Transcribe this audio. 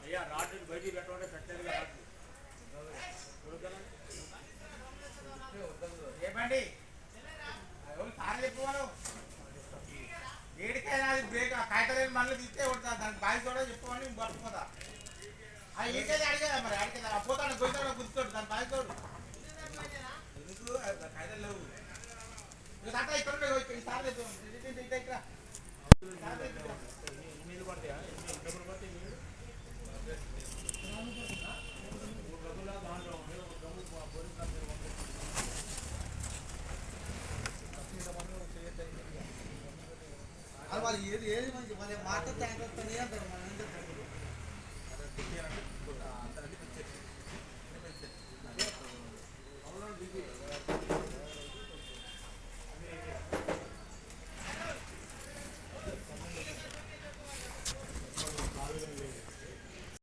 అయ్యా రాత్రి బయటికి పెట్టమంటే పెట్టలేదు రాత్రి ఏమండి సార్ చెప్పుకోను ఏడికైనా అది బ్రేక్ కాయతలేని మళ్ళీ తీస్తే కొడతా దానికి బాయ్ కూడా చెప్పుకోని పట్టుకుపోతా ఆ ఏడికైతే అడిగేదా మరి అడిగేదా పోతాడు గొంతాడు గుర్తుతాడు దాని బాయ్ తోడు ఎందుకు కాయతలు లేవు ఇక్కడ ఇక్కడ సార్ ఇక్కడ నీళ్ళు పడతాయా డబ్బులు పడతాయి నీళ్ళు వాళ్ళు ఏది ఏది మంచి మన మాట తేగొస్తుంది అంటారు మనం ఏం చెప్తారు